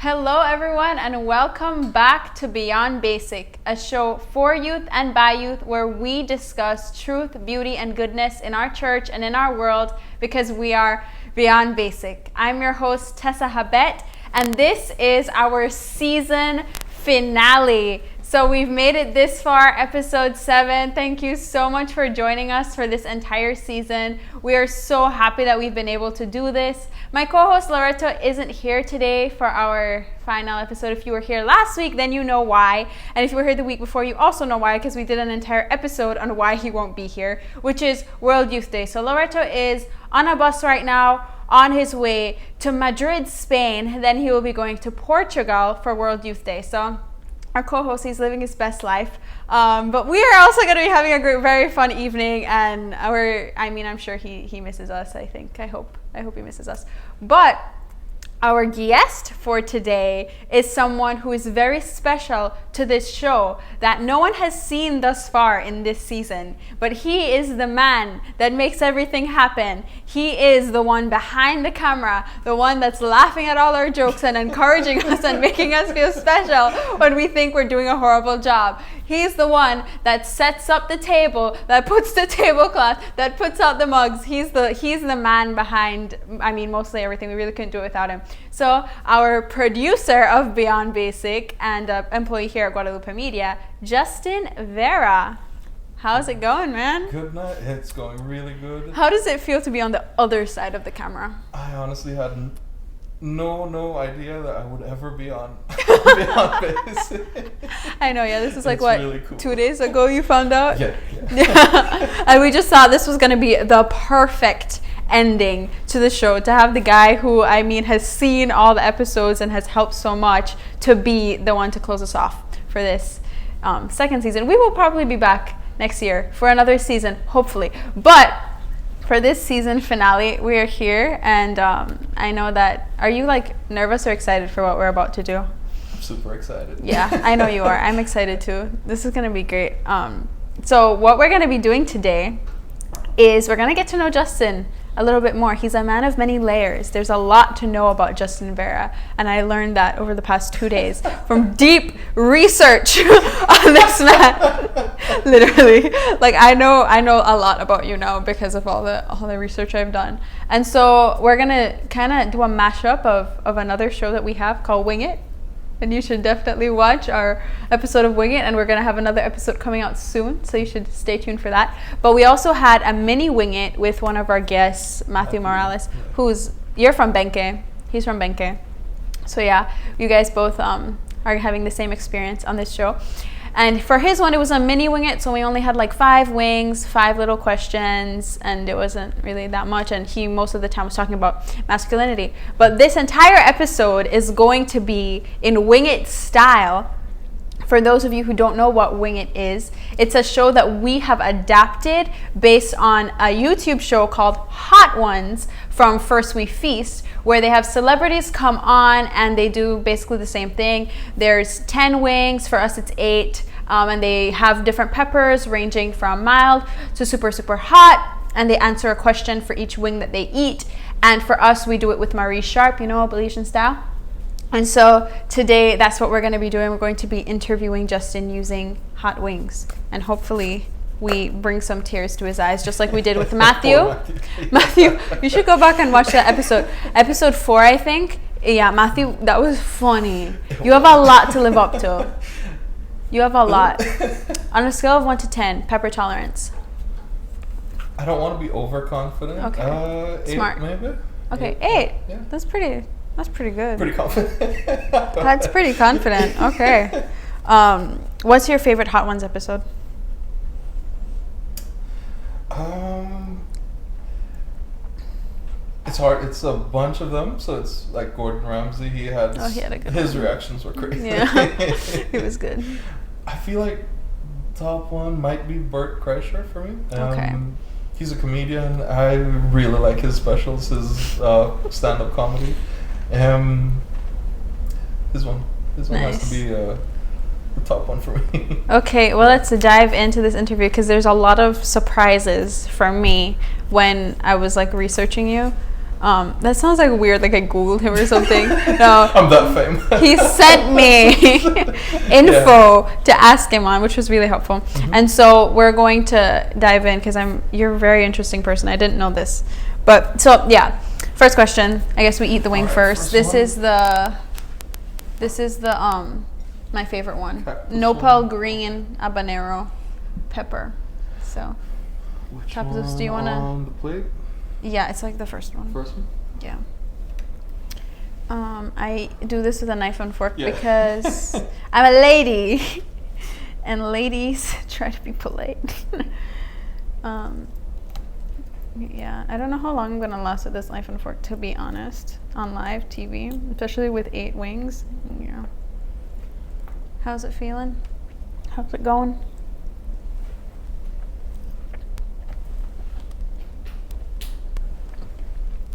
Hello everyone and welcome back to Beyond Basic, a show for youth and by youth where we discuss truth, beauty, and goodness in our church and in our world because we are Beyond Basic. I'm your host Tessa Habet and this is our season finale. So we've made it this far, episode 7. Thank you so much for joining us for this entire season. We are so happy that we've been able to do this. My co-host Loretto isn't here today for our final episode. If you were here last week, then you know why. And if you were here the week before, you also know why, because we did an entire episode on why he won't be here, which is World Youth Day. So Loretto is on a bus right now, on his way to Madrid, Spain. Then he will be going to Portugal for World Youth Day. So our co-host, he's living his best life. But we are also going to be having a great, very fun evening. And I'm sure he misses us, I think. I hope he misses us. But our guest for today is someone who is very special to this show that no one has seen thus far in this season. But he is the man that makes everything happen. He is the one behind the camera, the one that's laughing at all our jokes and encouraging us and making us feel special when we think we're doing a horrible job. He's the one that sets up the table, that puts the tablecloth, that puts out the mugs. He's the man behind, mostly everything. We really couldn't do it without him. So our producer of Beyond Basic and employee here at Guadalupe Media, Justin Vera. How's it going, man? Good night. It's going really good. How does it feel to be on the other side of the camera? I honestly had no idea that I would ever be on Beyond Basic. I know, yeah. This is like, really cool. 2 days ago you found out? Yeah. And we just thought this was going to be the perfect ending to the show, to have the guy who has seen all the episodes and has helped so much to be the one to close us off for this second season. We will probably be back next year for another season, hopefully, but for this season finale we are here. And I know that, are you nervous or excited for what we're about to do? I'm super excited. Yeah, I know you are. I'm excited too. This is going to be great. So what we're going to be doing today is we're going to get to know Justin a little bit more. He's a man of many layers. There's a lot to know about Justin Vera, and I learned that over the past 2 days from deep research on this man. Literally, I know a lot about you now because of all the research I've done. And so we're gonna kind of do a mashup of another show that we have called Wing It. And you should definitely watch our episode of Wing It. And we're going to have another episode coming out soon, so you should stay tuned for that. But we also had a mini Wing It with one of our guests, Matthew Morales, you're from Benque. He's from Benque. So yeah, you guys both are having the same experience on this show. And for his one, it was a mini Wing It, so we only had 5 wings, 5 little questions, and it wasn't really that much. And he most of the time was talking about masculinity. But this entire episode is going to be in Wing It style. For those of you who don't know what Wing It is, it's a show that we have adapted based on a YouTube show called Hot Ones from First We Feast, where they have celebrities come on and they do basically the same thing. There's 10 wings, for us it's 8, and they have different peppers ranging from mild to super, super hot, and they answer a question for each wing that they eat. And for us, we do it with Marie Sharp, Belizean style. And so today, that's what we're going to be doing. We're going to be interviewing Justin using hot wings. And hopefully we bring some tears to his eyes, just like we did with Matthew. Matthew, you should go back and watch that episode. Episode 4, I think. Yeah, Matthew, that was funny. You have a lot to live up to. You have a lot. On a scale of 1 to 10, pepper tolerance. I don't want to be overconfident. Okay. 8 Smart. maybe. Okay, 8. Yeah. That's pretty good. Pretty confident. That's pretty confident. Okay. What's your favorite Hot Ones episode? It's hard. It's a bunch of them. So it's like Gordon Ramsay. He had a good his one. reactions were crazy. Yeah, it was good. I feel like top one might be Bert Kreischer for me. Okay. He's a comedian. I really like his specials, his stand-up comedy. This one Nice. has to be the top one for me. Okay, well, let's dive into this interview because there's a lot of surprises for me when I was researching you. That sounds like weird, like I Googled him or something. No. I'm that famous. He sent me info to ask him on, which was really helpful. And so we're going to dive in because you're a very interesting person. I didn't know this. But so yeah, first question. I guess we eat the wing first. This is the my favorite one. Nopal green habanero pepper. So Which Tapos, one do you wanna- on the plate? yeah, it's like the first one. First one? Yeah. I do this with a knife and fork Yeah. because I'm a lady, and ladies try to be polite. Yeah, I don't know how long I'm gonna last with this knife and fork, to be honest, on live TV, especially with 8 wings. Yeah. How's it feeling? How's it going?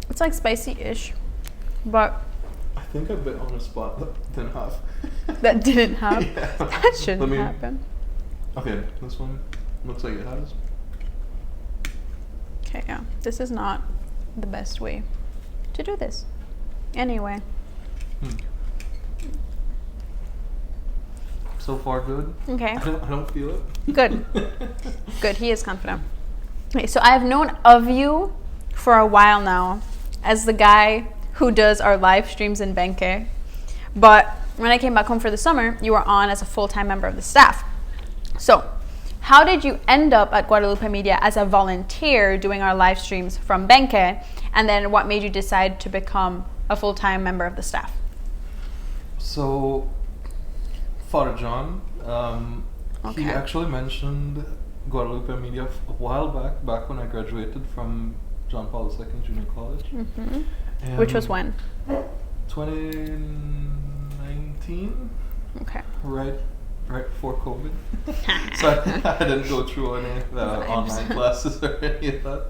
It's like spicy-ish, but I think I bit on a spot that didn't have. that didn't have. Yeah. That shouldn't Let me- happen. Okay, this one looks like it has. Okay, yeah. This is not the best way to do this. Anyway, So far, good. okay. I don't feel it. Good. Good. He is confident. Okay, so I have known of you for a while now as the guy who does our live streams in Benke. But when I came back home for the summer, you were on as a full-time member of the staff. So how did you end up at Guadalupe Media as a volunteer doing our live streams from Benke? And then what made you decide to become a full-time member of the staff? So, Father John, Okay. he actually mentioned Guadalupe Media a while back when I graduated from John Paul II Junior College. Which was when? 2019, Okay. right before COVID. So I didn't go through any online classes or any of that.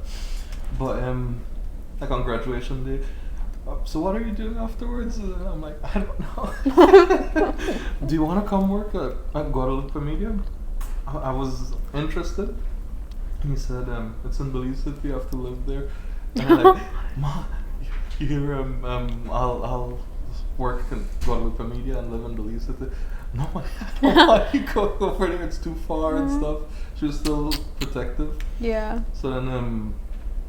But like on graduation day, so what are you doing afterwards? And I'm like, I don't know. Do you want to come work at Guadalupe Media? I was interested. He said, it's in Belize City, you have to live there. And I'm like, Ma, here, I'll work in Guadalupe Media and live in Belize City. No, I don't want you to go over there, it's too far and stuff. She was still protective. Yeah. So then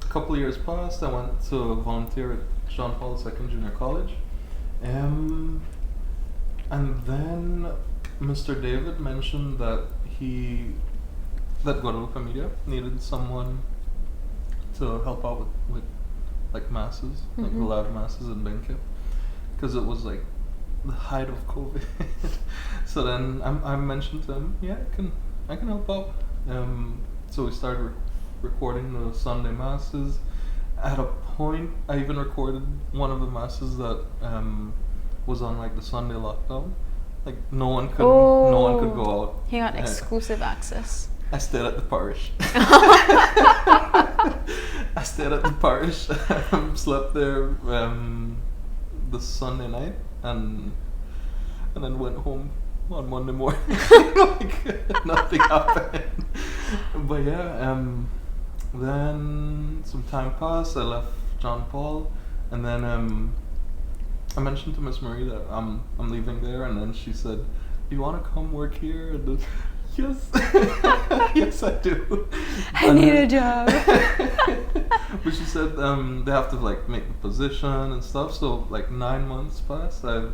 a couple of years passed, I went to volunteer at John Paul II Junior College. And then Mr. David mentioned that Guadalupe Media needed someone to help out with like masses, like the live masses in Benke, because it was like the height of COVID. So then I mentioned to him, yeah, I can help out. So we started recording the Sunday masses. At a point, I even recorded one of the masses that was on like the Sunday lockdown. Like no one could go out. He got exclusive access. I stayed at the parish. I stayed at the parish, slept there the Sunday night, and then went home on Monday morning. Like nothing happened. But yeah, then some time passed. I left John Paul, and then I mentioned to Miss Marie that I'm leaving there, and then she said, "Do you want to come work here?" And yes, yes, I do. I need a job. But she said they have to like make the position and stuff. So like 9 months passed. I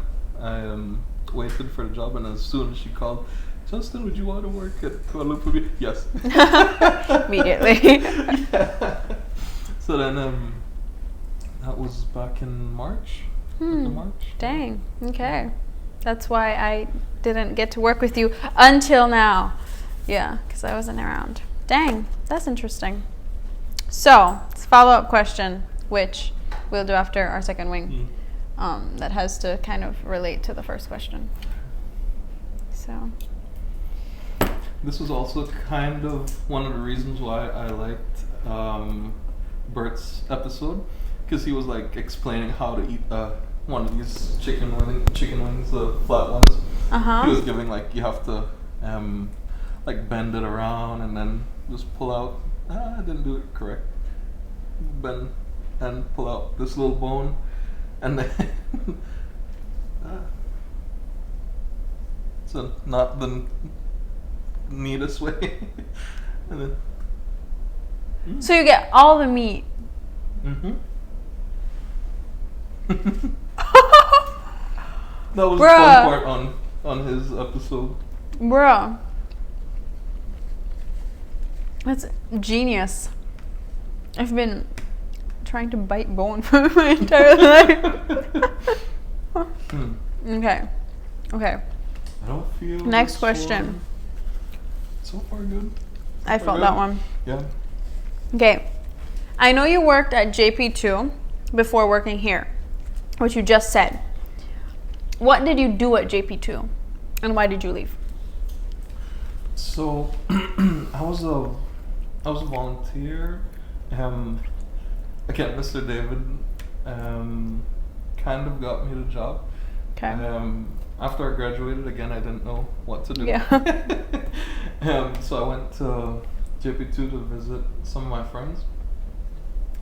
waited for the job, and as soon as she called, Justin, would you want to work at Guadalupe? Yes. Immediately. Yeah. So then that was back in March. March. Dang. Okay. That's why I didn't get to work with you until now. Yeah, because I wasn't around. Dang, that's interesting. So, follow-up question, which we'll do after our second wing, that has to kind of relate to the first question. So. This was also kind of one of the reasons why I liked Bert's episode, because he was like explaining how to eat one of these chicken wings, the flat ones. He was giving like you have to like bend it around and then just pull out. I didn't do it correct. Bend and pull out this little bone, and then so not the neatest way. And then, So you get all the meat. That was the Bruh. fun part on his episode. Bro. That's genius. I've been trying to bite bone for my entire life. Okay. I don't feel. Next this question. one. So far, good. I felt that one. Yeah. Okay. I know you worked at JP2 before working here, which you just said. What did you do at JP2, and why did you leave? So, I was a volunteer. Again, Mr. David kind of got me the job. Okay. After I graduated, again, I didn't know what to do. Yeah. So I went to JP2 to visit some of my friends.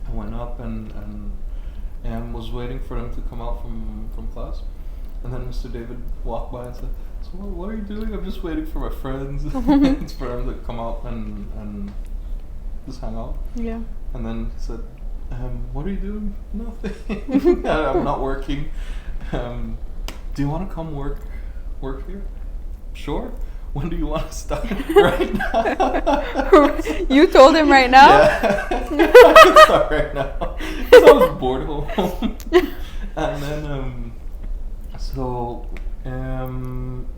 I went up and was waiting for them to come out from class. And then Mr. David walked by and said, "So what are you doing?" "I'm just waiting for my friends." It's for them to come out and just hang out. Yeah. And then he said, "What are you doing?" "Nothing. I'm not working. Do you want to come work here?" "Sure. When do you want to start?" "Right now." You told him right now? Yeah. I can start right now. Because I was bored at home. And then,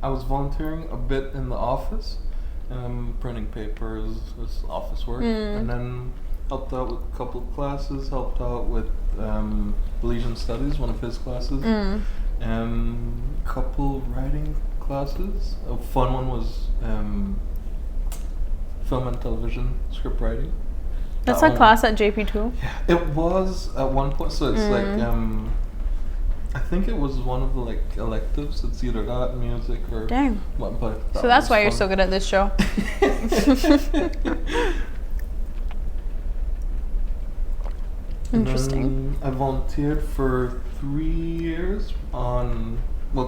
I was volunteering a bit in the office, printing papers, just office work, and then helped out with a couple of classes, helped out with Legion Studies, one of his classes, couple writing classes. A fun one was film and television script writing. That's a class at JP2? Yeah, it was at one point, so it's like, I think it was one of the like electives. It's either that, music, or... Dang. But So that's why you're so good at this show. Interesting. I volunteered for 3 years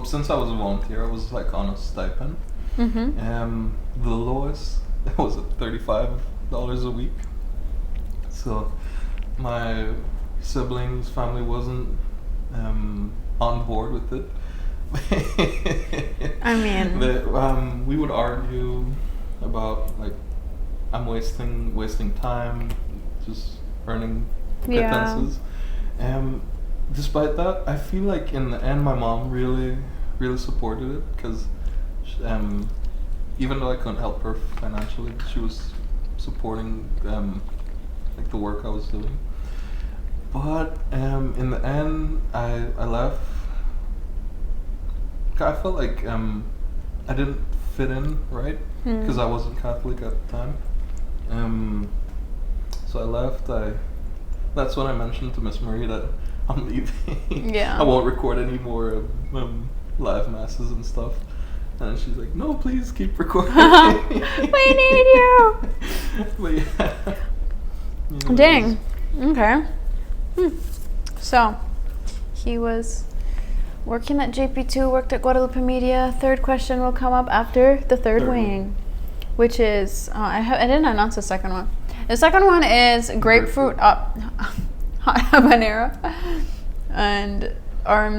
since I was a volunteer, I was like on a stipend. The lowest was at $35 a week. So my siblings' family wasn't on board with it. I mean, we would argue about like I'm wasting time, just earning pittances. Despite that, I feel like in the end, my mom really supported it because even though I couldn't help her financially, she was supporting like the work I was doing. But in the end, I left. I felt like I didn't fit in right because I wasn't Catholic at the time. So I left. That's when I mentioned to Miss Marie that I'm leaving. Yeah. I won't record any more live masses and stuff. And she's like, "No, please keep recording. We need you." But yeah. Dang. Okay. So, he was working at JP2, worked at Guadalupe Media. Third question will come up after the third wing, which is I didn't announce the second one. The second one is grapefruit hot habanero, and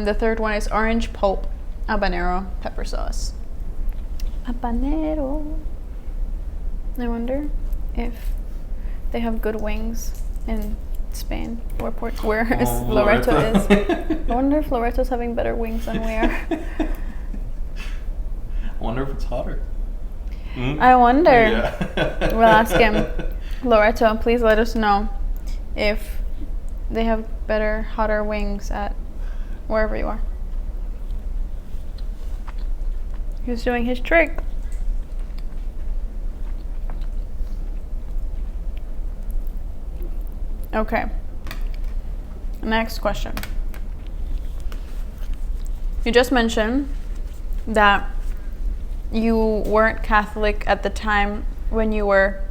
the third one is orange pulp habanero pepper sauce. Habanero. I wonder if they have good wings in Spain or where Loreto is. I wonder if Loreto's having better wings than we are. I wonder if it's hotter. I wonder. Yeah. We'll ask him. Loreto, please let us know if they have better, hotter wings at wherever you are. He's doing his trick. Okay. Next question. You just mentioned that you weren't Catholic at the time when you were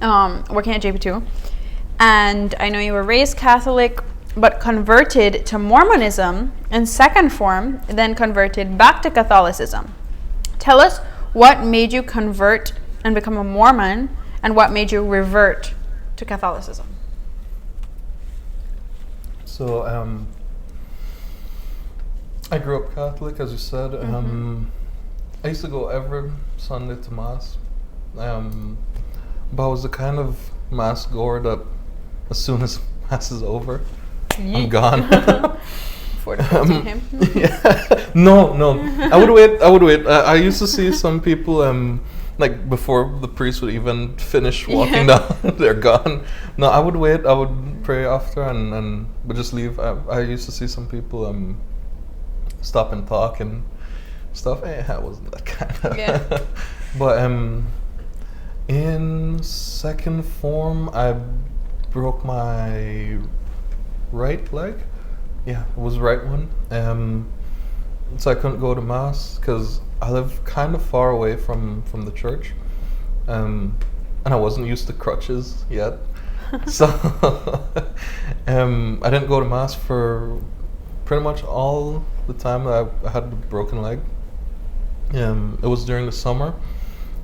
working at JP2. And I know you were raised Catholic. but converted to Mormonism, and second form, then converted back to Catholicism. Tell us what made you convert and become a Mormon, and what made you revert to Catholicism. So, I grew up Catholic, as you said. I used to go every Sunday to Mass. But I was the kind of Mass goer that as soon as Mass is over, I'm gone. For the him. Yeah. No. I would wait. I used to see some people, like before the priest would even finish walking down, they're gone. No, I would wait. I would pray after and would just leave. I used to see some people stop and talk and stuff. I wasn't that kind of. Yeah. But in second form, I broke my right leg. Yeah, it was the right one. So I couldn't go to Mass because I live kind of far away from the church. And I wasn't used to crutches yet. So I didn't go to Mass for pretty much all the time that I had the broken leg. It was during the summer.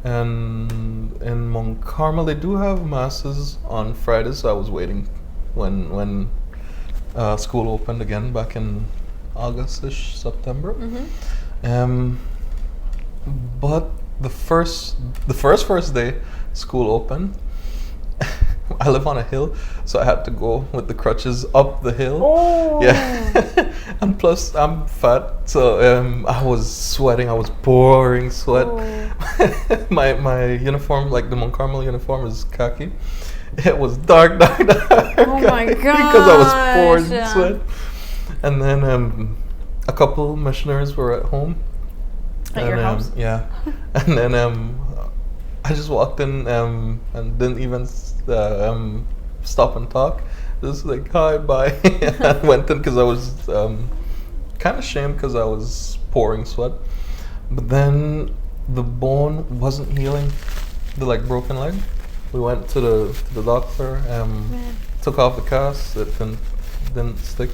And in Mount Carmel, they do have Masses on Fridays, so I was waiting when school opened again back in August-ish, September. But the first day school opened, I live on a hill, so I had to go with the crutches up the hill. Oh. Yeah. And plus I'm fat, so I was sweating. I was pouring sweat. Oh. my uniform, like the Mount Carmel uniform, is khaki. It was dark. Oh my god! Because I was pouring sweat. And then a couple missionaries were at home. At your house? Yeah. And then I just walked in and didn't even stop and talk. Just like, hi, bye. And went in because I was kind of ashamed because I was pouring sweat. But then the bone wasn't healing, the broken leg. We went to the doctor, took off the cast, it didn't stick.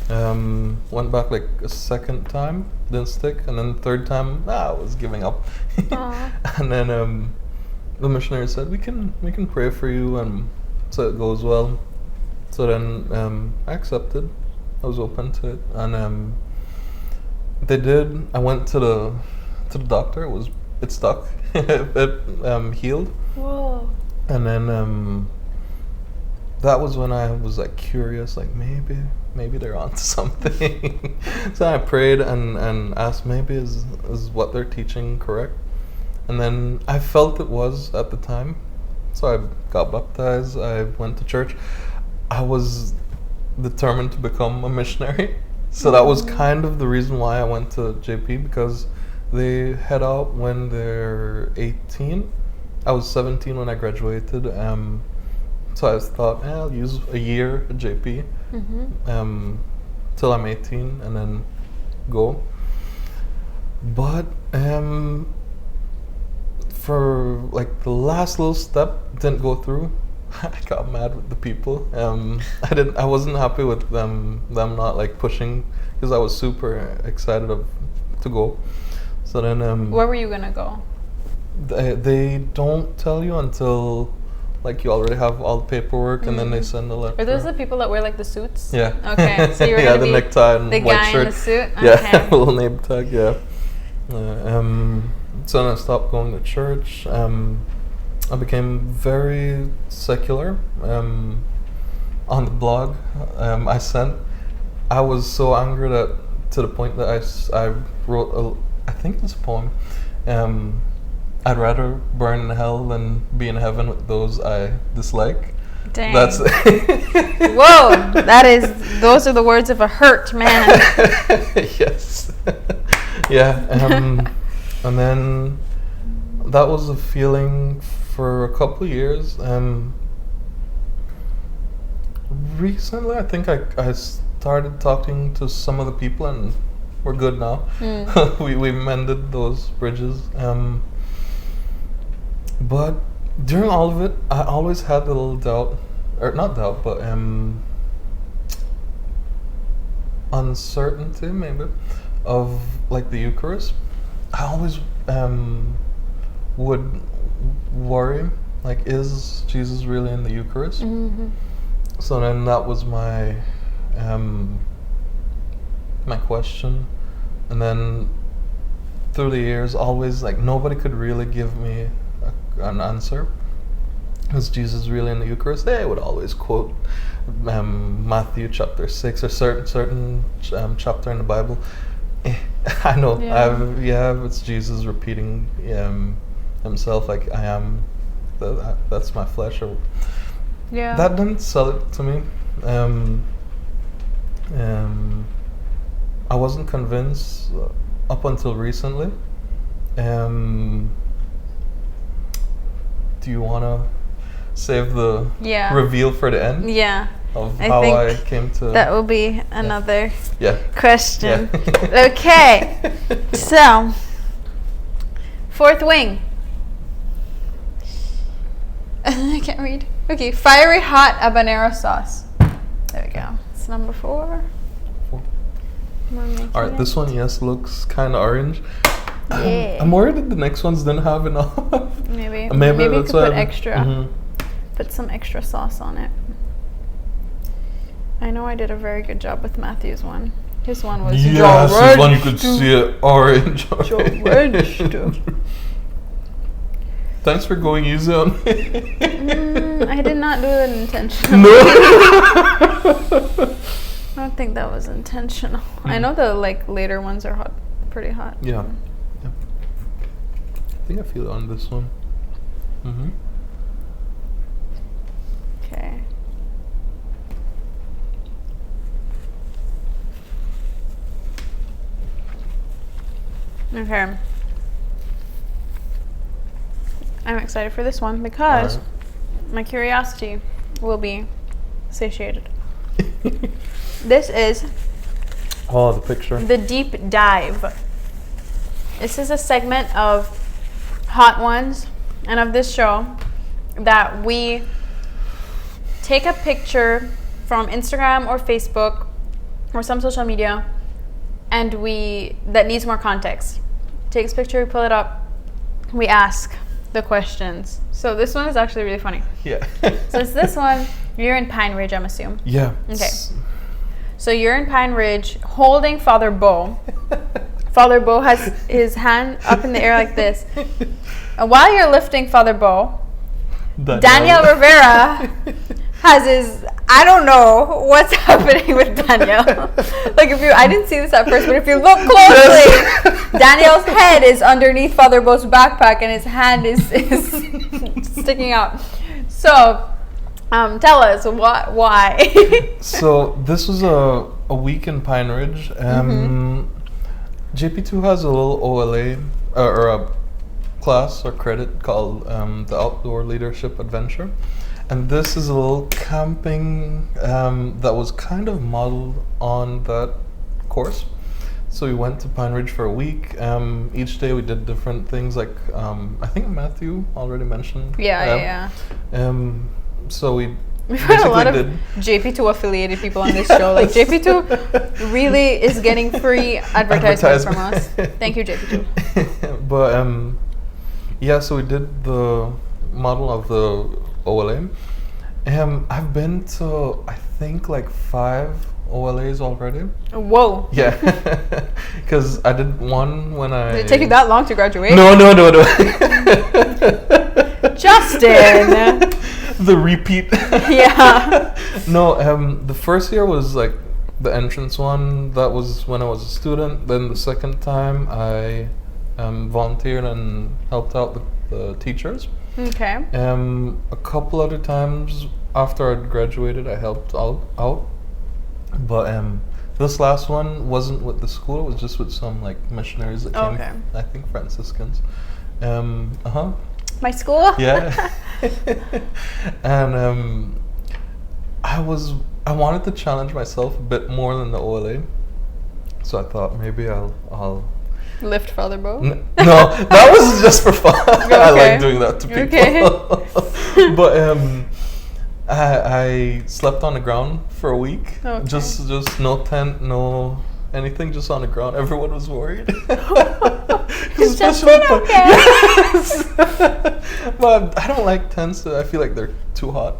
Went back like a second time, didn't stick, and then third time, I was giving up. And then the missionary said, we can pray for you, and so it goes well. So then I accepted. I was open to it, and they did. I went to the doctor. It stuck. It healed. Whoa. And then that was when I was curious, maybe they're onto something. So I prayed and asked, maybe is what they're teaching correct? And then I felt it was at the time. So I got baptized, I went to church. I was determined to become a missionary. So that was kind of the reason why I went to JP, because they head out when they're 18. I was 17 when I graduated. So I thought, I'll use a year at JP till I'm 18 and then go. But for the last little step didn't go through. I got mad with the people. I wasn't happy with them not pushing, because I was super excited to go. So then where were you gonna go? They don't tell you until you already have all the paperwork, and then they send a letter. Are those the people that wear the suits? Yeah. Okay, so you were yeah, the necktie and the white guy shirt. in the suit. Yeah, little name tag. Yeah. So then I stopped going to church. I became very secular. On the blog, I was so angry that to the point that I wrote I think it's a poem. I'd rather burn in hell than be in heaven with those I dislike. Dang. That's Whoa, those are the words of a hurt man. Yes. Yeah. And then that was a feeling for a couple years. Recently, I think I started talking to some of the people, and we're good now. We mended those bridges. But during all of it, I always had a little doubt, or not doubt, but uncertainty, maybe, of like the Eucharist. I always would worry, like, is Jesus really in the Eucharist? Mm-hmm. So then that was my my question, and then through the years, always like nobody could really give me an answer. Is Jesus really in the Eucharist? They would always quote Matthew chapter 6 or certain chapter in the Bible. I know, it's Jesus repeating himself, like, I am, that's my flesh. Or that didn't sell it to me. I wasn't convinced up until recently. Do you want to save the reveal for the end? Yeah. Of how I came to... That will be another question. Yeah. Okay. So, fourth wing. I can't read. Okay, fiery hot habanero sauce. There we go. It's number 4. Alright, this one, looks kind of orange. Yeah. I'm worried that the next ones didn't have enough. Maybe Maybe you that's could why put extra. Put some extra sauce on it. I know I did a very good job with Matthew's one. His one was his one you could see it orange. Thanks for going easy on me. I did not do it intentionally. No. I don't think that was intentional. I know the later ones are pretty hot. Yeah. I think I feel it on this one. Okay. Okay. I'm excited for this one because my curiosity will be satiated. This is the picture. The deep dive. This is a segment of Hot Ones and of this show that we take a picture from Instagram or Facebook or some social media, and that needs more context. Takes a picture, we pull it up, we ask the questions. So this one is actually really funny. Yeah. So it's this one. You're in Pine Ridge, I'm assuming. Yeah. Okay. So you're in Pine Ridge holding Father Bo. Father Bo has his hand up in the air like this. And while you're lifting Father Bo, Daniel Rivera has his... I don't know what's happening with Daniel. I didn't see this at first, but if you look closely, Daniel's head is underneath Father Bo's backpack and his hand is sticking out. So, tell us why. So this was a week in Pine Ridge. JP2 has a little OLA or a class or credit called the Outdoor Leadership Adventure. And this is a little camping that was kind of modeled on that course. So we went to Pine Ridge for a week. Each day we did different things, like I think Matthew already mentioned. Yeah. So we've had a lot of JP2 affiliated people on this show. JP2 really is getting free advertisements from us. Thank you, JP2. But so we did the model of the OLA. I've been to, I think, 5 OLAs already. Whoa. Yeah. Because I did one when I... Did it take you that long to graduate? No. Justin! The repeat. Yeah. No, the first year was the entrance one. That was when I was a student. Then the second time I volunteered and helped out the teachers. Okay. A couple other times after I'd graduated, I helped out. But this last one wasn't with the school. It was just with some missionaries that came. I think Franciscans. My school. Yeah. And I wanted to challenge myself a bit more than the OLA, so I thought maybe I'll lift Father Bo? No, that was just for fun. Okay. I like doing that to people. Okay. But I slept on the ground for a week. Okay. Just no tent, no anything, just on the ground. Everyone was worried. Is Justin okay? Yes. But I don't like tents. I feel like they're too hot.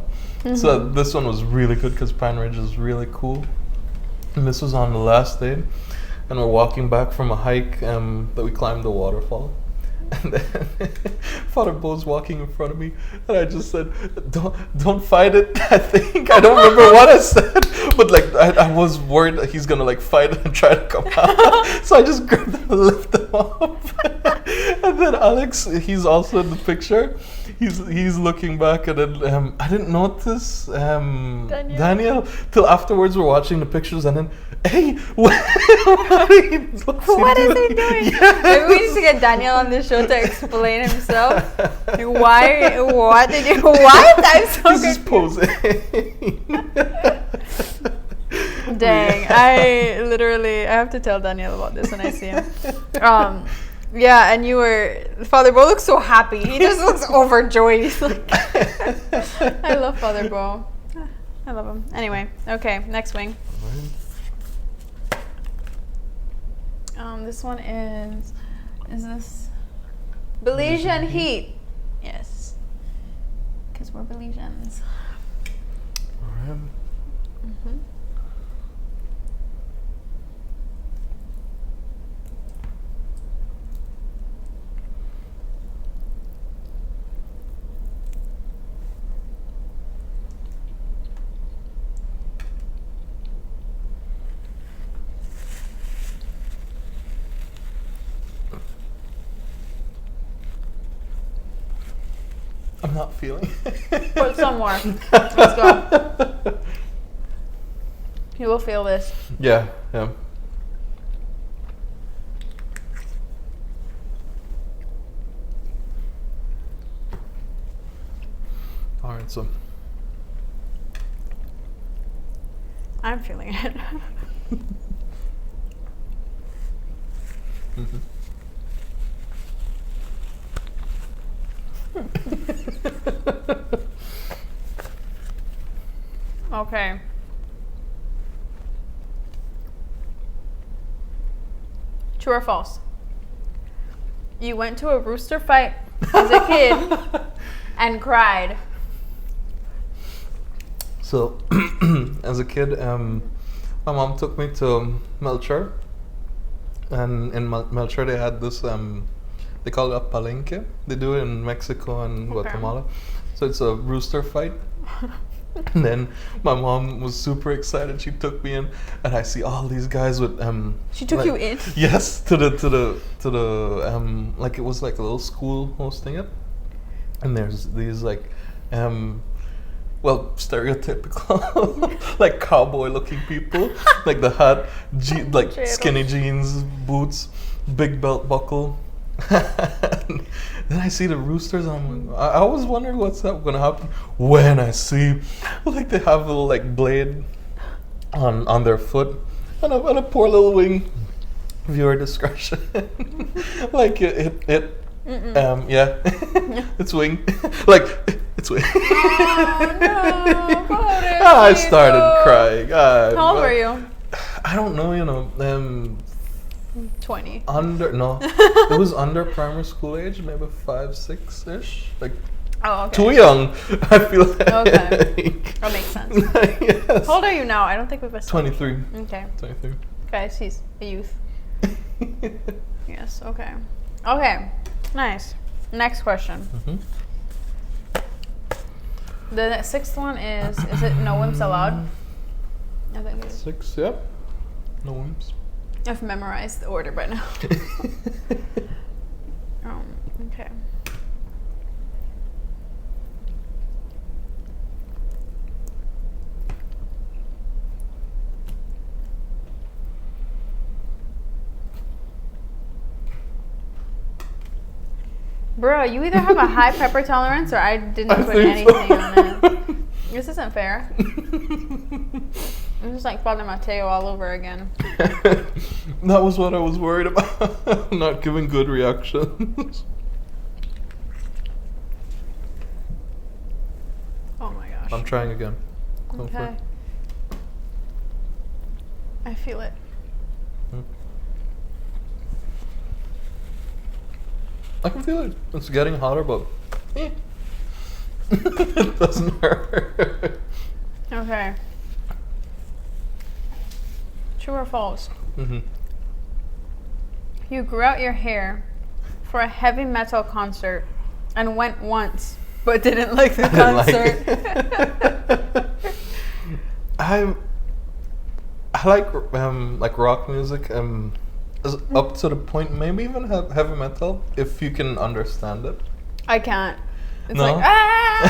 So this one was really good because Pine Ridge is really cool. And this was on the last day, and we're walking back from a hike that we climbed the waterfall. And then Father Bo's walking in front of me, and I just said, "Don't fight it." I think I don't remember what I said, but like I was worried that he's gonna like fight and try to come out. So I just grabbed him and lifted him up. And then Alex, he's also in the picture. He's looking back, and then I didn't notice Daniel till afterwards. We're watching the pictures, and then hey, what is he doing? Yes. Maybe we need to get Daniel on the show to explain himself. Like, why? What did you? What? I'm so He's just posing. Dang! I have to tell Daniel about this when I see him. Yeah, and Father Bo looks so happy. He just looks overjoyed. He's like, I love Father Bo. I love him. Anyway, okay, next wing. This one is this Belizean heat? Yes, because we're Belizeans. Alright. I'm not feeling. Put some more. Let's go. You will feel this. Yeah. All right, so I'm feeling it. Okay. True or false? You went to a rooster fight as a kid and cried. So, as a kid, my mom took me to Melchor, and in Melchor they had this, they call it a palenque. They do it in Mexico and Guatemala. So it's a rooster fight. And then my mom was super excited. She took me in, and I see all these guys with She took you in? Yes, to the like it was like a little school hosting it, and there's these like well, stereotypical like cowboy looking people, like the hat, like skinny jeans, boots, big belt buckle. Then I see the roosters, and I'm like, I was wondering what's gonna happen when I see like they have a little like blade on their foot and a poor little wing. Viewer discretion. Like it yeah, it's wing. Like it's wing. Oh no! I started crying. How old were you? I don't know. 20. It was under primary school age, maybe 5, 6-ish. Like, oh, okay. Too young, I feel like. Okay. That makes sense. Yes. How old are you now? I don't think we've been 23. Okay. 23. Okay, she's a youth. Yes, okay. Okay, nice. Next question. The sixth one is it no wimps allowed? I think it is. 6, yep. No wimps. I've memorized the order by now. Okay. Bro, you either have a high pepper tolerance or I didn't put anything on it. This isn't fair. I'm just like Father Mateo all over again. That was what I was worried about. Not giving good reactions. Oh my gosh. I'm trying again. Go for Okay. it. I feel it. I can feel it. It's getting hotter, but it doesn't hurt. Okay. True or false? Mm-hmm. You grew out your hair for a heavy metal concert and went once, but didn't like the concert. I like rock music. Up to the point, maybe even heavy metal, if you can understand it. I can't. It's No? like, ah!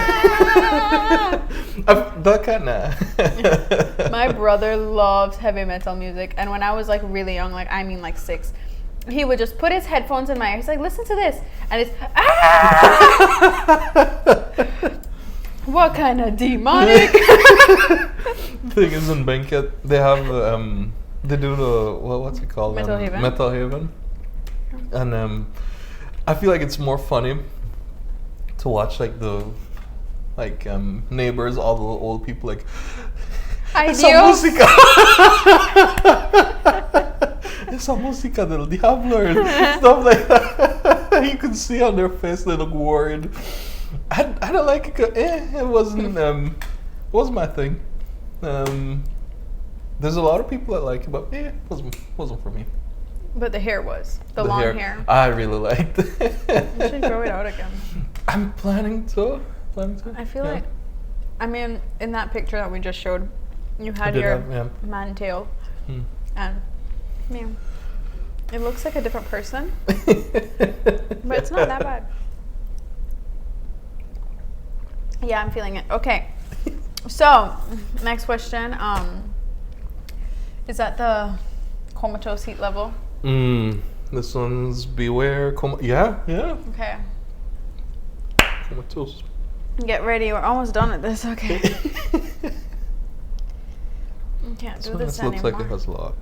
That kind of. My brother loves heavy metal music, and when I was like really young, like I mean like 6, he would just put his headphones in my ear. He's like, listen to this, and it's what kind of demonic? Thing is, in Benket, they have they do the what's it called? Metal Haven. Metal Haven, and I feel like it's more funny to watch like the neighbors, all the old people like. Esa música. Esa música del diablo and stuff like that. You can see on their face they look worried. I don't like it. It wasn't my thing. There's a lot of people that like it, but it wasn't for me. But the hair was the long hair. I really liked it. You should grow it out again. I'm planning to. I feel Yeah. like, I mean, in that picture that we just showed, you I had did your have, yeah. man tail, and man, it looks like a different person, but it's not that bad. Yeah, I'm feeling it. Okay, so next question. Is that the comatose heat level? This one's beware. Yeah. Okay, Comatose. get ready. We're almost done with this. Okay. You can't do this anymore. Looks like it has a lot.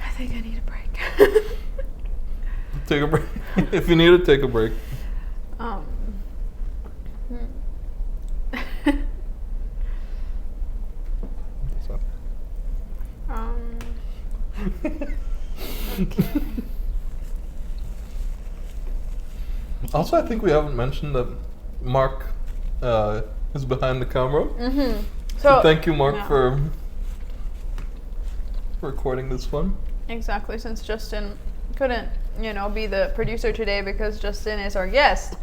I think I need a break. Take a break. If you need to take a break. Okay. Also, I think we haven't mentioned that Mark is behind the camera. Mm-hmm. So thank you, Mark, yeah. for recording this one. Exactly, since Justin couldn't, be the producer today because Justin is our guest.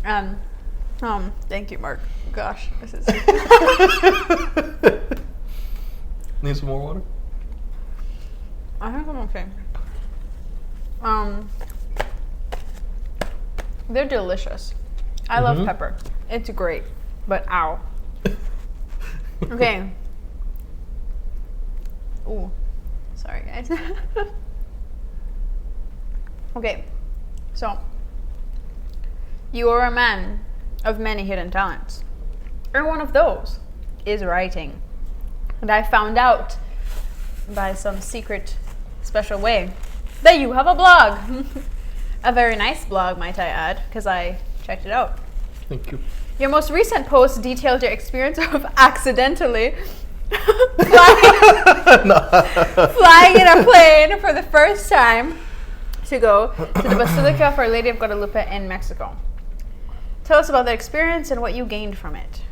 And thank you, Mark. Gosh, this is. Need some more water? I think I'm okay. They're delicious. I love pepper. It's great, but ow. Okay. Ooh, sorry guys. Okay, so you are a man of many hidden talents, and one of those is writing. And I found out by some secret special way that you have a blog. A very nice blog, might I add, because I checked it out. Thank you. Your most recent post detailed your experience of accidentally flying in a plane for the first time to go to the Basilica of Our Lady of Guadalupe in Mexico. Tell us about that experience and what you gained from it.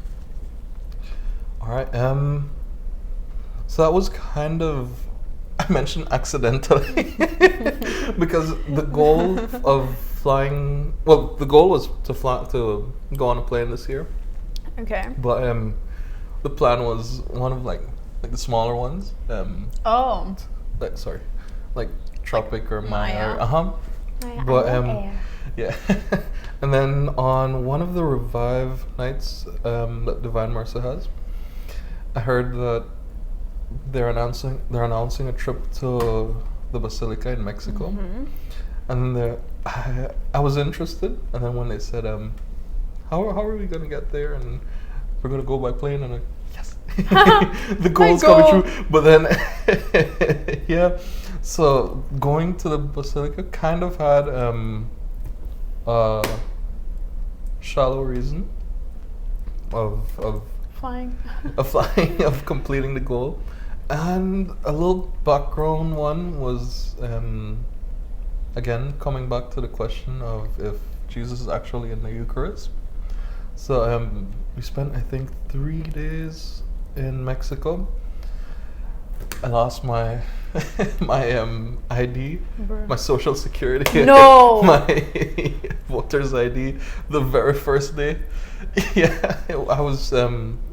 All right. So that was kind of, I mentioned accidentally because the goal of flying, the goal was to go on a plane this year. Okay. But the plan was one of like the smaller ones. Like Tropic or Maya. Maya, But I love air. yeah. And then on one of the Revive nights that Divine Mercy has, I heard that they're announcing a trip to the Basilica in Mexico. And then I was interested, and then when they said how are we gonna get there, and we're gonna go by plane, and yes, the goal's coming true. But then yeah, so going to the Basilica kind of had shallow reason of Flying. of completing the goal, and a little background one was again coming back to the question of if Jesus is actually in the Eucharist. So we spent I think 3 days in Mexico. I lost my ID, Bruh. my social security, No. my voter's ID, the very first day. Yeah, I was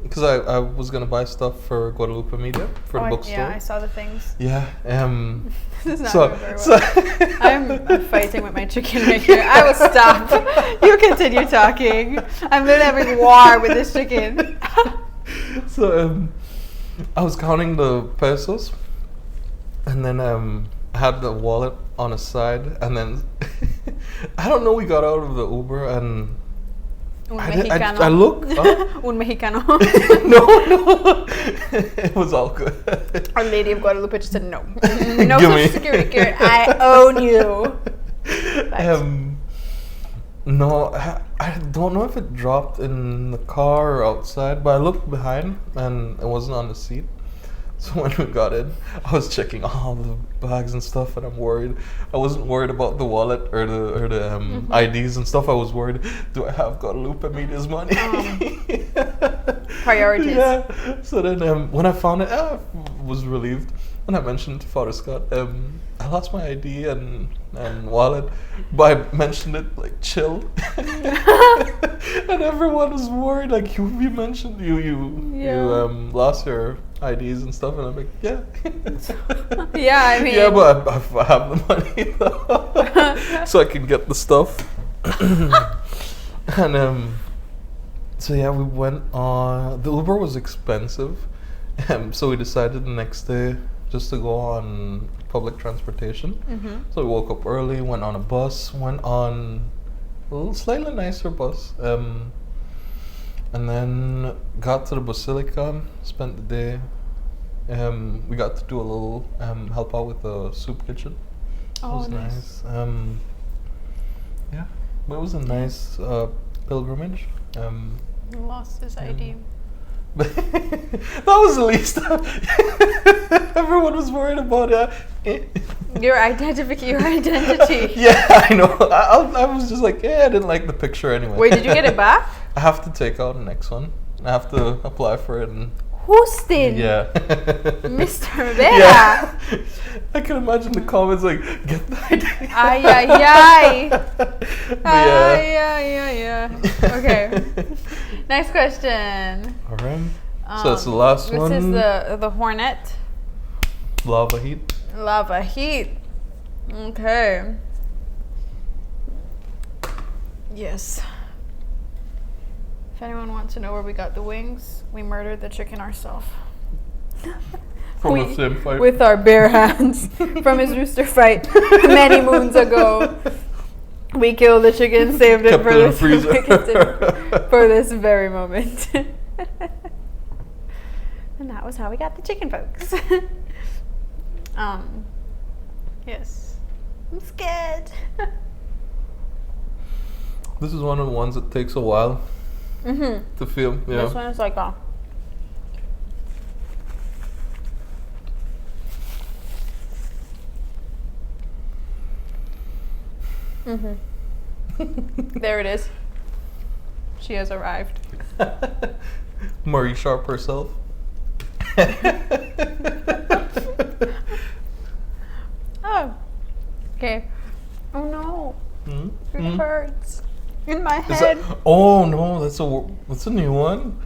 because I was gonna buy stuff for Guadalupe Media for the bookstore. Yeah, I saw the things. Yeah. This is not So, going very so well. I'm fighting with my chicken right here. I will stop. You continue talking. I'm literally having war with this chicken. So I was counting the pesos, and then I had the wallet on the side, and then I don't know. We got out of the Uber, and Un I mexicano. I look. Un mexicano. No, it was all good. Our Lady of Guadalupe just said no. No Give social me. security card. I own you. No, I don't know if it dropped in the car or outside, but I looked behind and it wasn't on the seat. So when we got in, I was checking all the bags and stuff, and I'm worried. I wasn't worried about the wallet or the IDs and stuff. I was worried, do I have Guadalupe Media's money? Priorities. Yeah. So then when I found it, I was relieved. When I mentioned to Father Scott, I lost my ID and wallet, but I mentioned it like chill, and everyone was worried. Like you mentioned you lost your IDs and stuff, and I'm like, yeah. Yeah, I mean. Yeah, but I have the money though, so I can get the stuff. And so yeah, we went on. The Uber was expensive, so we decided the next day just to go on public transportation. Mm-hmm. So we woke up early, went on a bus, went on a little slightly nicer bus, and then got to the Basilica, spent the day. We got to do a little help out with the soup kitchen. Oh, It was nice. Yeah, but it was a nice pilgrimage. He lost his ID. But that was the least. Everyone was worried about it. Your identity. Yeah, I know. I was just like, I didn't like the picture anyway. Wait, did you get it back? I have to take out the next one. I have to apply for it. And Houston. yeah. Mr. Vera. Yeah. I can imagine the comments like, get the ID. Ay, ay, ay. But Ay, ay, ay, ay. Okay. Next question. Alright. So that's the last one. This is the Hornet. Lava heat. Lava heat. Okay. Yes. If anyone wants to know where we got the wings, we murdered the chicken ourselves. From the same fight. With our bare hands from his rooster fight many moons ago. We killed the chicken, saved it Kept for it in this freezer. for this very moment. And that was how we got the chicken, folks. Yes. I'm scared. This is one of the ones that takes a while to feel. Yeah. This one is like a There it is. She has arrived. Murray Sharp herself. Oh. Okay. Oh no. Mm-hmm. It hurts. In my Is head. that, oh no, that's a new one.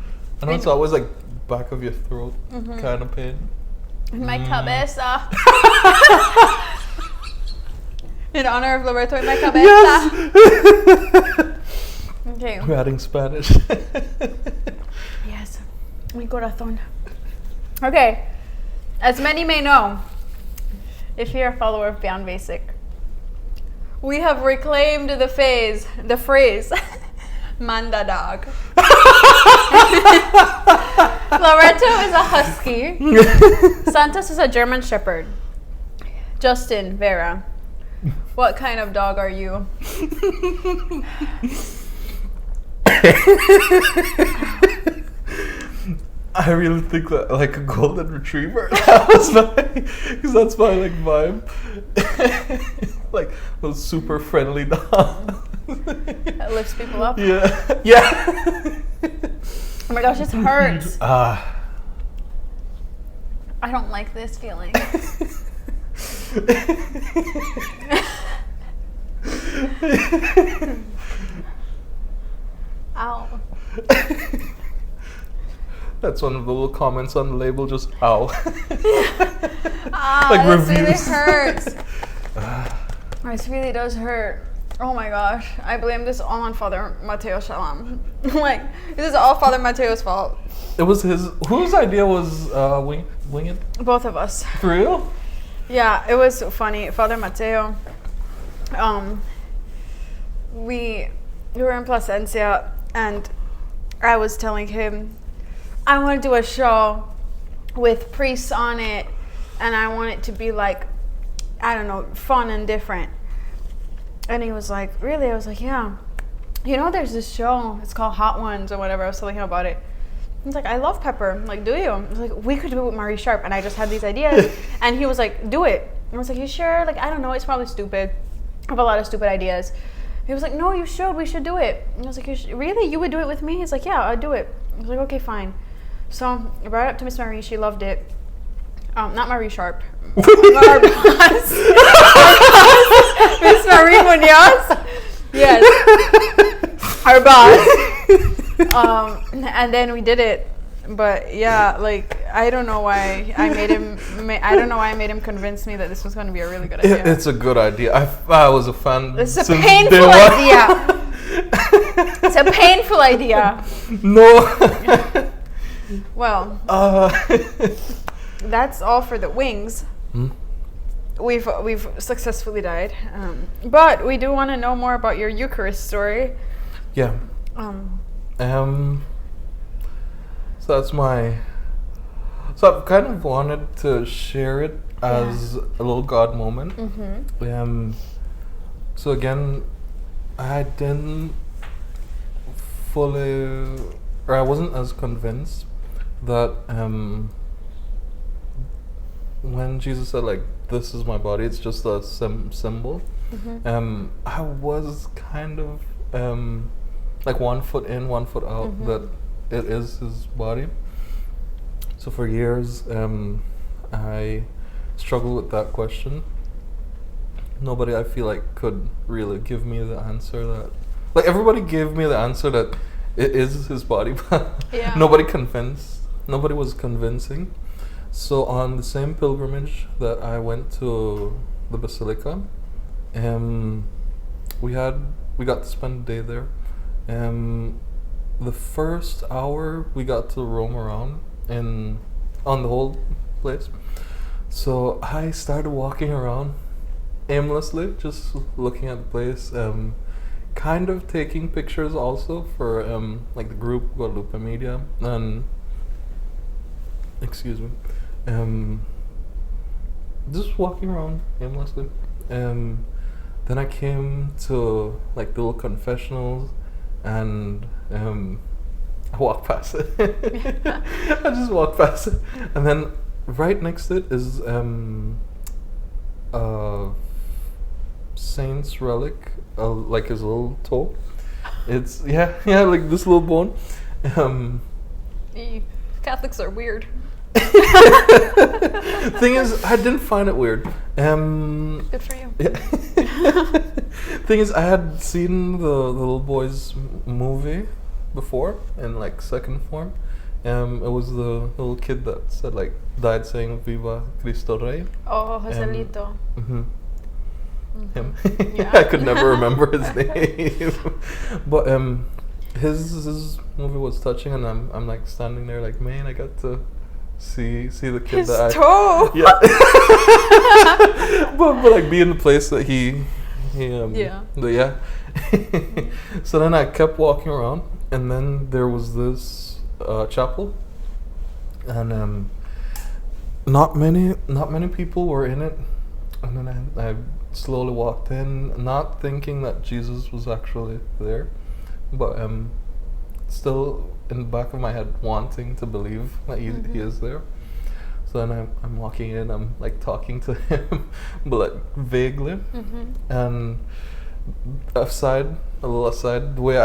I know it's always like back of your throat kind of pain. In my cabeza. In honor of Loreto in my cabeza. Yes. Okay. We're adding Spanish. Yes. Mi corazón. Okay. As many may know, if you're a follower of Beyond Basic, we have reclaimed the phrase, Manda dog. Loreto is a husky. Santos is a German shepherd. Justin, Vera, what kind of dog are you? I really think that like a golden retriever. That was because that's my like vibe. Like those super friendly dogs. That lifts people up. Yeah, yeah. Oh my gosh, this hurts. I don't like this feeling. Ow. That's one of the little comments on the label, just ow. Ah, like this really reviews. hurts. This really does hurt. Oh my gosh. I blame this all on Father Mateo Shalom. Like, this is all Father Mateo's fault. It was his. Whose idea was wing it? Both of us. For real? Yeah, it was funny. Father Mateo, we were in Plasencia, and I was telling him, I want to do a show with priests on it, and I want it to be like, I don't know, fun and different. And he was like, really? I was like, yeah. You know, there's this show, it's called Hot Ones or whatever. I was telling him about it. He's like, I love pepper. I'm like, do you? I was like, we could do it with Marie Sharp. And I just had these ideas. And he was like, do it. And I was like, you sure? Like, I don't know. It's probably stupid. I have a lot of stupid ideas. He was like, no, you should. We should do it. And I was like, really? You would do it with me? He's like, yeah, I'll do it. I was like, okay, fine. So I brought it up to Miss Marie. She loved it. Not Marie Sharp. Our boss. Miss Marie Munoz. Yes. Our boss. And then we did it. But yeah, like, I don't know why I made him. I don't know why I made him convince me that this was going to be a really good idea. It's a good idea. I was a fan. It's a painful idea. It's a painful idea. No. Well, that's all for the wings. We've successfully died, but we do want to know more about your Eucharist story. Yeah. So that's my. So I've kind of wanted to share it as a little God moment. Mm-hmm. So again, I didn't fully, or I wasn't as convinced that when Jesus said like, "This is my body," it's just a symbol. Mm-hmm. I was kind of like 1 foot in, 1 foot out, mm-hmm. that it is his body. So for years, I struggled with that question. Nobody, I feel like, could really give me the answer that, like, everybody gave me the answer that it is his body, but yeah. Nobody was convincing. So on the same pilgrimage that I went to the Basilica, we got to spend the day there. The first hour we got to roam around on the whole place. So I started walking around aimlessly, just looking at the place, kind of taking pictures also for like the group Guadalupe Media, and just walking around aimlessly. Then I came to like the little confessionals, and I walked past it. I just walked past it, and then right next to it is saint's relic, like his little toe. It's yeah, like this little bone. Catholics are weird. Thing is, I didn't find it weird. Good for you. Yeah. Thing is, I had seen the little boy's movie before in like second form. It was the little kid that said like died saying "Viva Cristo Rey." Oh, Joselito. Mm-hmm. Him. Yeah. I could never remember his name. But his movie was touching, and I'm like standing there like, man, I got to see the kid his that toe. Yeah. but like be in the place that he yeah. So then I kept walking around, and then there was this chapel, and not many people were in it, and then I slowly walked in, not thinking that Jesus was actually there, but still in the back of my head wanting to believe that he is there. So then I'm walking in, I'm like talking to him, but like vaguely. And a little aside, the way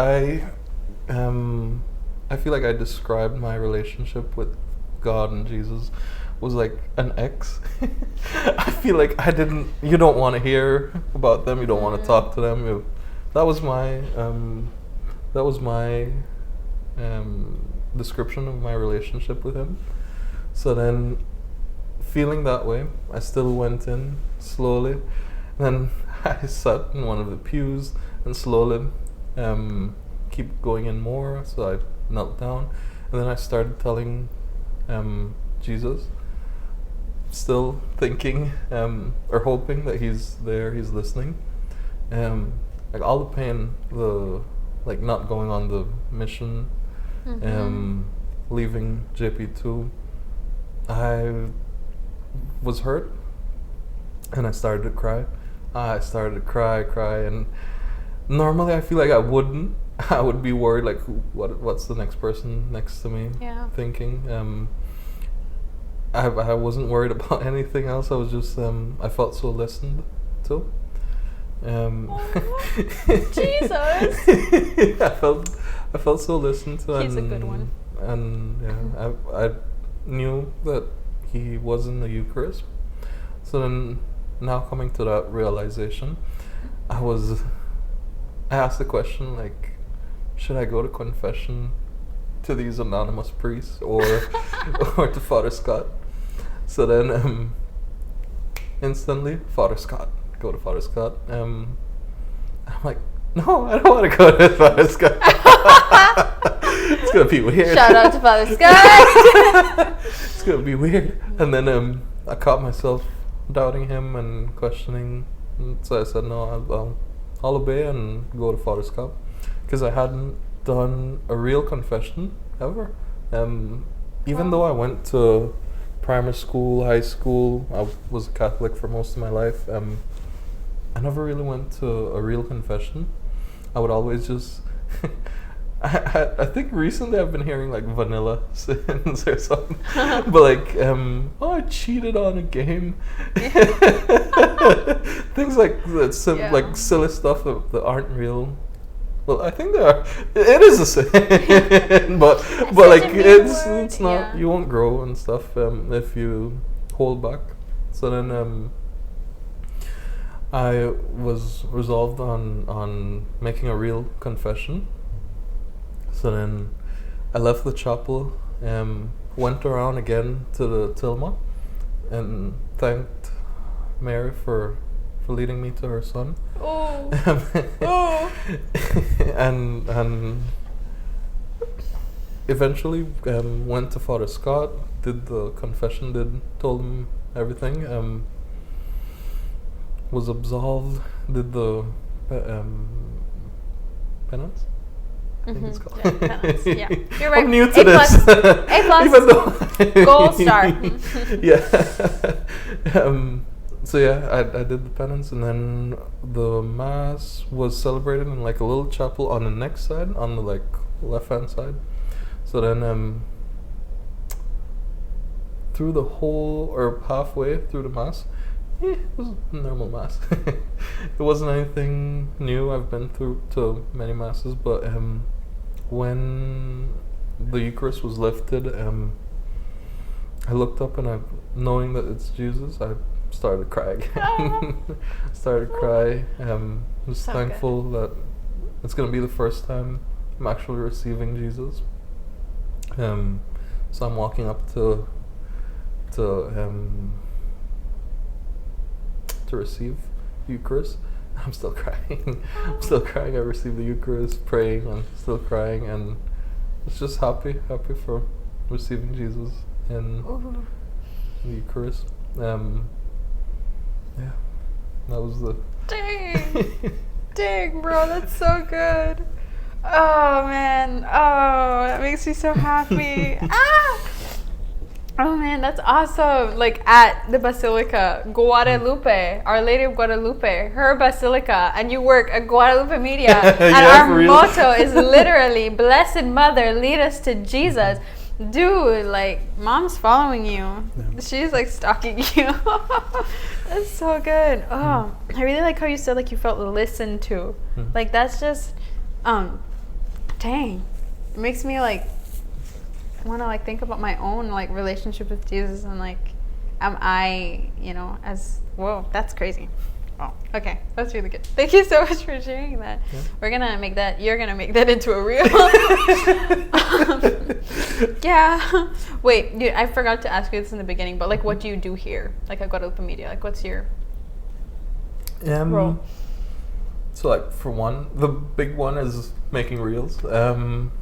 I feel like I described my relationship with God and Jesus was like an ex. I feel like you don't want to hear about them, you don't want to talk to them. That was my description of my relationship with him. So then, feeling that way, I still went in slowly. Then I sat in one of the pews and slowly keep going in more. So I knelt down, and then I started telling Jesus, still thinking or hoping that he's there, he's listening. Like all the pain, like not going on the mission, leaving JP2, I was hurt, and I started to cry. And normally I feel like I wouldn't. I would be worried, like, what's the next person next to me thinking. I wasn't worried about anything else. I was just, I felt so listened to. Jesus! I felt so listened to. He's a good one. And yeah, I knew that he was in the Eucharist. So then, now coming to that realization, I asked the question, like, should I go to confession to these anonymous priests or to Father Scott? So then instantly, Father Scott. Go to Father Scott. I'm like, no, I don't want to go to Father Scott. It's going to be weird. Shout out to Father Scott. It's going to be weird. And then I caught myself doubting him and questioning. And so I said, no, I'll obey and go to Father Scott. Because I hadn't done a real confession ever. Even though I went to primary school, high school, I was a Catholic for most of my life. I never really went to a real confession. I would always just... I think recently I've been hearing like vanilla sins or something. But like, I cheated on a game. Things like that, like silly stuff that aren't real. Well, I think they are. It is a sin, but like it's not. You won't grow and stuff if you hold back. So then I was resolved on making a real confession. So then I left the chapel, went around again to the Tilma, and thanked Mary for leading me to her son. Oh. And eventually went to Father Scott, did the confession, told him everything, was absolved, did the penance. I think it's called. Penance. Yeah, you're right. I'm new to this. A+. Even though Gold star. Yeah. So yeah, I did the penance, and then the mass was celebrated in like a little chapel on the next side, on the like left hand side. So then through the whole or halfway through the mass, it was a normal mass. It wasn't anything new. I've been through to many masses, but when the Eucharist was lifted, I looked up and knowing that it's Jesus, I started crying. Started cry. Was so thankful that it's gonna be the first time I'm actually receiving Jesus. So I'm walking up to receive Eucharist. I'm still crying. I received the Eucharist, praying, and still crying, and it's just happy for receiving Jesus in the Eucharist. Yeah, that was the... Dang, bro, that's so good. Oh, man. Oh, that makes me so happy. Oh man, that's awesome. Like at the Basilica, Guadalupe, Our Lady of Guadalupe, her Basilica, and you work at Guadalupe Media. And Yeah, our motto is literally, Blessed Mother, lead us to Jesus. Dude, like, mom's following you. Yeah. She's like stalking you. That's so good. Oh, I really like how you said like you felt listened to. Like that's just, dang. It makes me like want to like think about my own like relationship with Jesus and like, am I, as, whoa, that's crazy. Oh, okay, that's really good. Thank you so much for sharing that. Yeah. You're gonna make that into a reel. Yeah. Wait, dude, I forgot to ask you this in the beginning, but like, what do you do here? Like at Guadalupe Media, like what's your role? So like for one, the big one is making reels.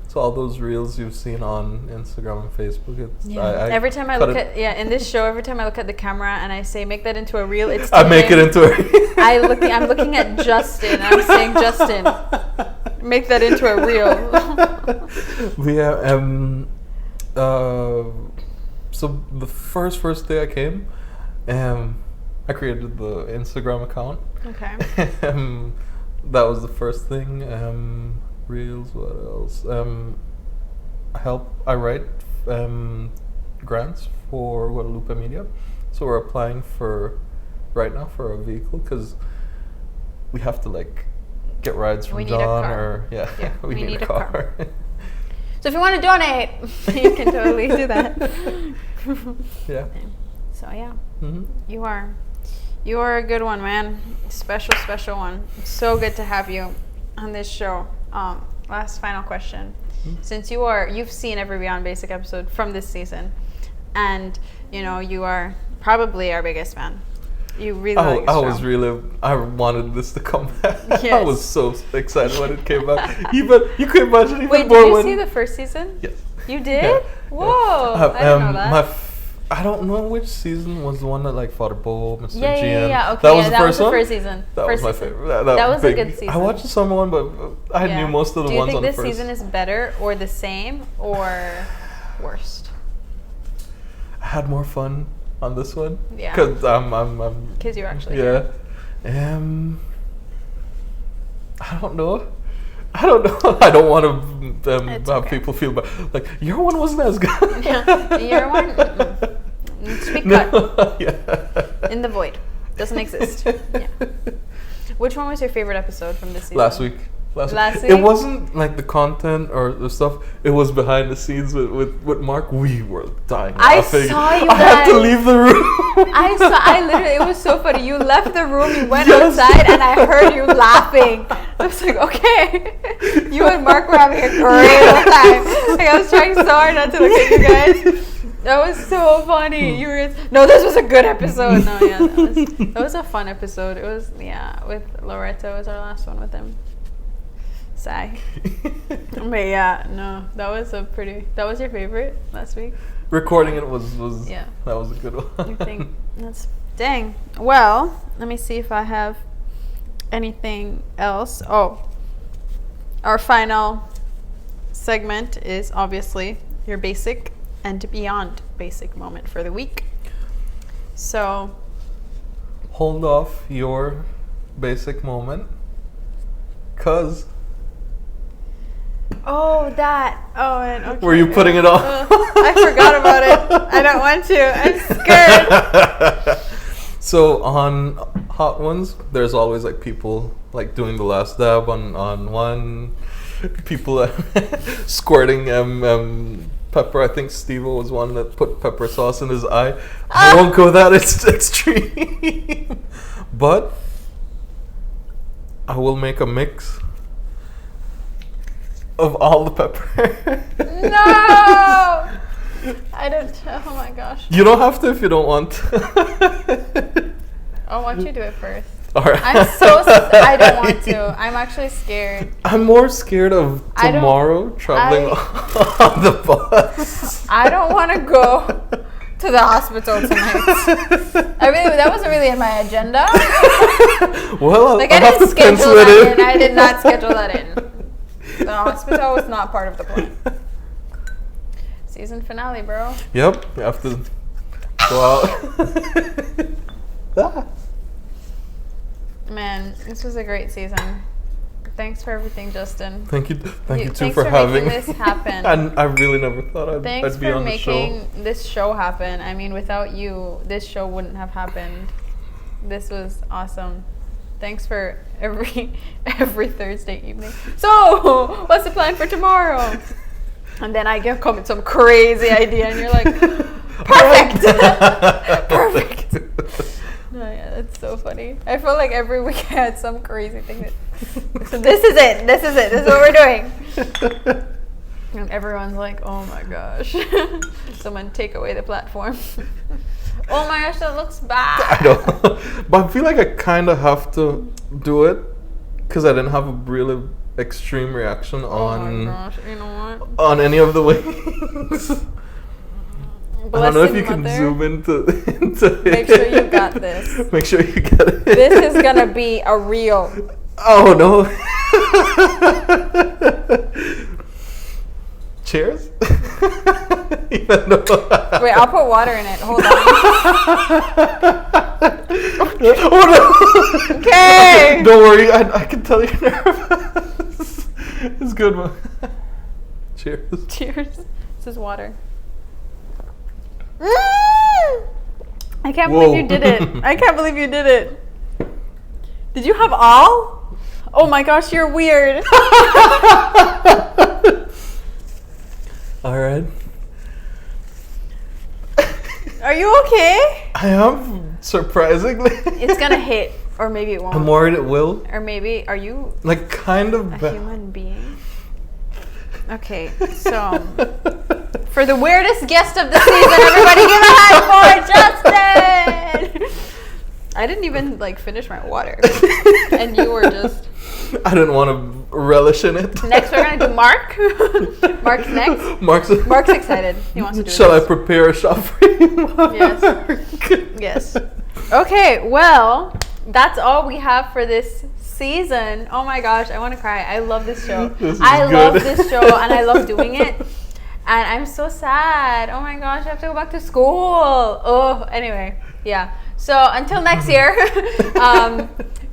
So all those reels you've seen on Instagram and Facebook. Every time I look at in this show, every time I look at the camera and I say make that into a reel, it's I make it into a reel. I'm looking at Justin. I'm saying, Justin, make that into a reel. We have so the first day I came, I created the Instagram account. Okay. That was the first thing. Reels. What else? I write grants for Guadalupe Media, so we're applying right now for a vehicle because we have to like get rides from John or we need a car. So if you want to donate, you can totally do that. Yeah. So yeah, you are a good one, man. Special one. So good to have you on this show. Last final question. Since you've seen every Beyond Basic episode from this season, and you are probably our biggest fan. You really like this show. I wanted this to come back. Yes. I was so excited when it came back. You could imagine even Wait, more. Did you see the first season? Yes. You did? Yeah. Whoa! I didn't know that. I don't know which season was the one that like Father Bo, Mr. Gian. Yeah. Okay, that was the first season. That was my favorite. That was a good season. I watched the summer one, but I knew most of the ones on the first. Do you think this season is better or the same or worst? I had more fun on this one. Yeah. Because Because you're actually here. I don't know. I don't want to have people feel bad. Like, your one wasn't as good. Yeah. Your one needs to be cut. In the void. Doesn't exist. Yeah. Which one was your favorite episode from this season? Last week. It wasn't like the content or the stuff. It was behind the scenes with Mark. We were dying laughing. I saw you I had to leave the room. I literally, it was so funny. You left the room, you went outside, and I heard you laughing. I was like, okay. You and Mark were having a great time. Like, I was trying so hard not to look at you guys. That was so funny. You were no, this was a good episode. No, yeah, that was a fun episode. It was with Loretto was our last one with him. Sigh. But yeah, no, that was your favorite last week? Recording it was that was a good one. I think that's dang. Well, let me see if I have anything else. Oh, our final segment is obviously your basic and beyond basic moment for the week. So hold off your basic moment, cause okay. Were you putting it off? I forgot about it. I don't want to. I'm scared. So on Hot Ones, there's always like people like doing the last dab on one. People squirting pepper. I think Steve was one that put pepper sauce in his eye. I won't go that extreme, but I will make a mix of all the pepper. No! I don't. Oh my gosh. You don't have to if you don't want to. I'll watch you do it first. All right. I don't want to. I'm actually scared. I'm more scared of tomorrow traveling on the bus. I don't want to go to the hospital tonight. That wasn't really in my agenda. Well, I didn't schedule that in. I did not schedule that in. The hospital was not part of the plan. See, season finale, bro. Yep, you have to go out. Man, this was a great season. Thanks for everything, Justin. Thank you too Thanks for having making this happen. And I really never thought I'd be on the show. Thanks for making this show happen. I mean, without you, this show wouldn't have happened. This was awesome. Thanks for every Thursday evening. So, what's the plan for tomorrow? And then I come with some crazy idea, and you're like, perfect, perfect. Oh, yeah, that's so funny. I feel like every week I had some crazy thing so this is it. This is what we're doing. And everyone's like, oh my gosh. Someone take away the platform. Oh my gosh, that looks bad. I know. But I feel like I kind of have to do it because I didn't have a really extreme reaction on my gosh, you know what? On any of the wings. I don't know if you can zoom into Make sure you got this. Make sure you get it. This is gonna be a reel. Oh no. Cheers. Wait, I'll put water in it. Hold on. Oh no. Okay. Don't worry, I can tell you're nervous. It's good one. Cheers. Cheers. This is water. I can't Whoa. believe you did it. I can't believe you did it. Did you have all? Oh my gosh, you're weird. All right. Are you okay? I am, surprisingly. It's gonna hit, or maybe it won't. I'm worried it will. Or maybe, are you like kind of a human being? Okay, so for the weirdest guest of the season, everybody give a hand for Justin! I didn't even finish my water. And you were just... I didn't want to relish in it. Next we're going to do Mark. Mark's next. Mark's excited. He wants to do it. Shall I prepare a shot for you? Yes. Yes. Okay, well, that's all we have for this season. Oh my gosh, I want to cry. I love this show. I love this show and I love doing it. And I'm so sad. Oh my gosh, I have to go back to school. Oh, anyway, yeah. So until next year,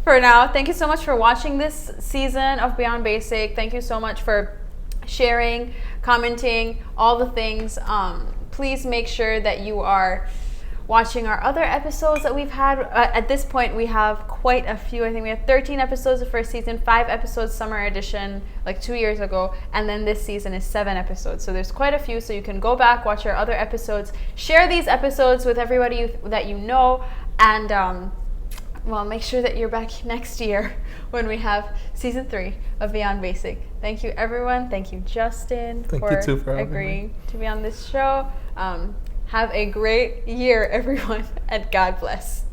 for now, thank you so much for watching this season of Beyond Basic. Thank you so much for sharing, commenting, all the things. Please make sure that you are watching our other episodes that we've had. At this point, we have quite a few. I think we have 13 episodes the first season, 5 episodes summer edition, 2 years ago, and then this season is 7 episodes. So there's quite a few, so you can go back, watch our other episodes, share these episodes with everybody that you know, and well, make sure that you're back next year when we have season 3 of Beyond Basic. Thank you, everyone. Thank you, Justin, for agreeing to be on this show. Have a great year, everyone, and God bless.